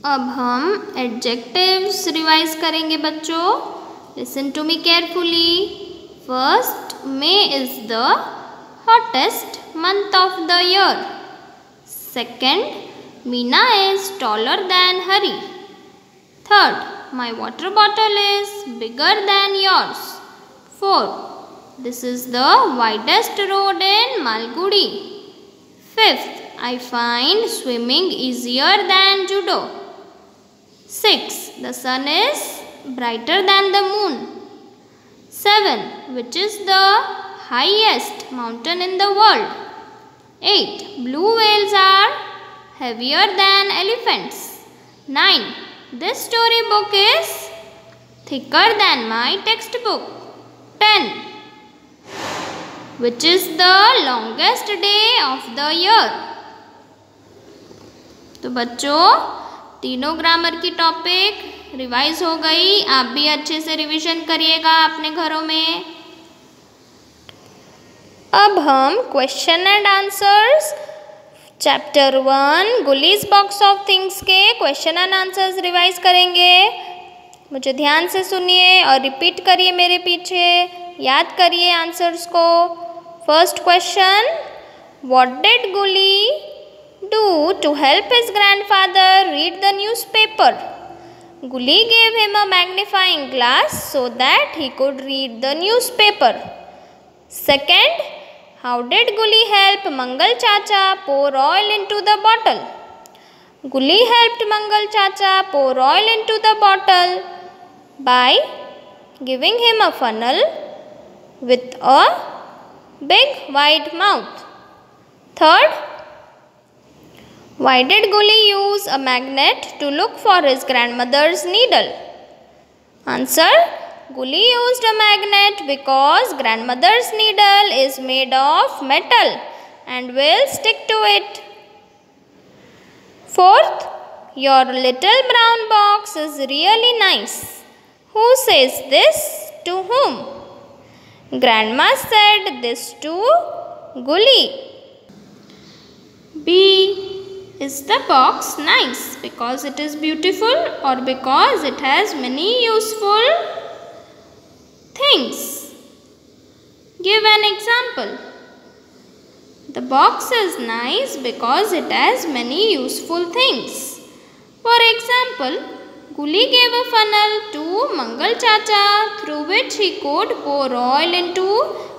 अब हम adjectives revise करेंगे बच्चों। Listen to me carefully. First, May is the hottest month of the year. Second, Meena is taller than Hari. Third, my water bottle is bigger than yours. Fourth, this is the widest road in Malgudi. Fifth, I find swimming easier than judo. Sixth, the sun is brighter than the moon. Seven, which is the highest mountain in the world? Eight, blue whales are heavier than elephants. 9, this storybook is thicker than my textbook. 10, which is the longest day of the year? तो बच्चों तीनों grammar की topic revise हो गई। आप भी अच्छे से रिवीजन करिएगा अपने घरों में। अब हम क्वेश्चन एंड आंसर्स चैप्टर 1 गुलीज बॉक्स ऑफ थिंग्स के क्वेश्चन एंड आंसर्स रिवाइज करेंगे। मुझे ध्यान से सुनिए और रिपीट करिए मेरे पीछे, याद करिए आंसर्स को। First question, what did Guli do to help his grandfather read the newspaper? Guli gave him a magnifying glass so that he could read the newspaper. Second, how did Guli help Mangal Chacha pour oil into the bottle? Guli helped Mangal Chacha pour oil into the bottle by giving him a funnel with a big wide mouth. Third, why did Guli use a magnet to look for his grandmother's needle? Answer, Guli used a magnet because grandmother's needle is made of metal and will stick to it. Fourth, your little brown box is really nice. Who says this to whom? Grandma said this to Guli. B, is the box nice because it is beautiful or because it has many useful things? Give an example. The box is nice because it has many useful things. For example, Guli gave a funnel to Mangal Chacha through which he could pour oil into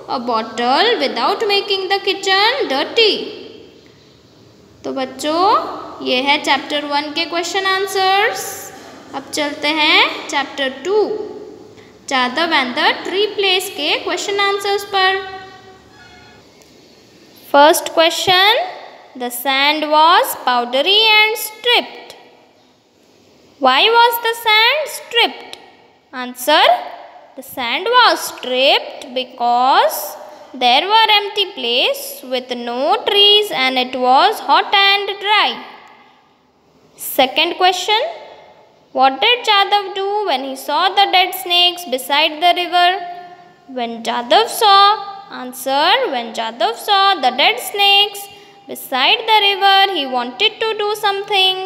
a bottle without making the kitchen dirty. तो बच्चों ये है chapter 1 के question answers. अब चलते हैं chapter 2 Jadav and the tree place के question answers पर। First question, the sand was powdery and stripped. Why was the sand stripped? Answer, the sand was stripped because there were empty place with no trees and it was hot and dry. Second question, what did Jadav do when he saw the dead snakes beside the river? When Jadav saw, answer, when Jadav saw the dead snakes beside the river, he wanted to do something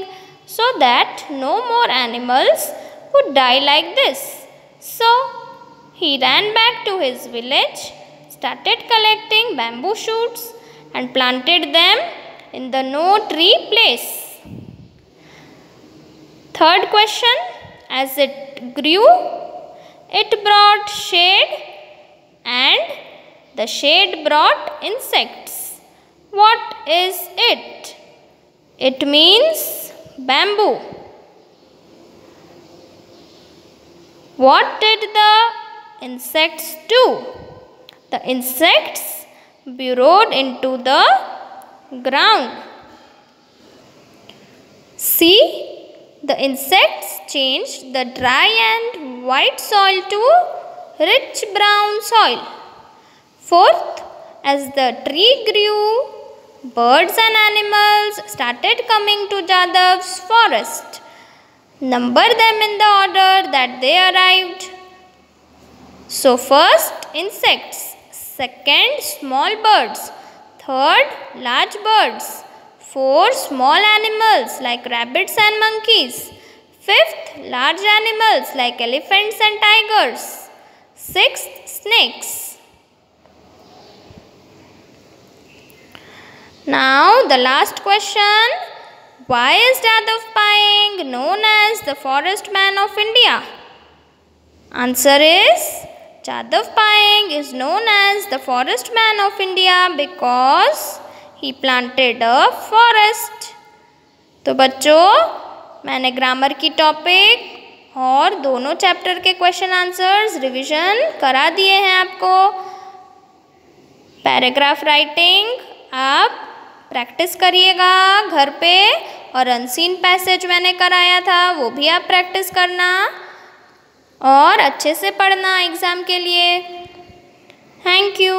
so that no more animals would die like this. So, he ran back to his village, started collecting bamboo shoots and planted them in the no tree place. Third question, as it grew, it brought shade and the shade brought insects. What is it? It means bamboo. What did the insects do? The insects burrowed into the ground. See, the insects changed the dry and white soil to rich brown soil. Fourth, as the tree grew, birds and animals started coming to Jadav's forest. Number them in the order that they arrived. So first, insects. Second, small birds. Third, large birds. 4. Small animals like rabbits and monkeys. 5th. Large animals like elephants and tigers. 6th. Snakes. Now the last question. Why is Jadav Payeng known as the forest man of India? Answer is Jadav Payeng is known as the forest man of India because he planted a forest. तो बच्चों मैंने grammar की topic और दोनों chapter के question answers revision करा दिए हैं आपको। पैराग्राफ राइटिंग आप प्रैक्टिस करिएगा घर पे और अनसीन पैसेज मैंने कराया था वो भी आप प्रैक्टिस करना और अच्छे से पढ़ना एग्ज़ाम के लिए। Thank you.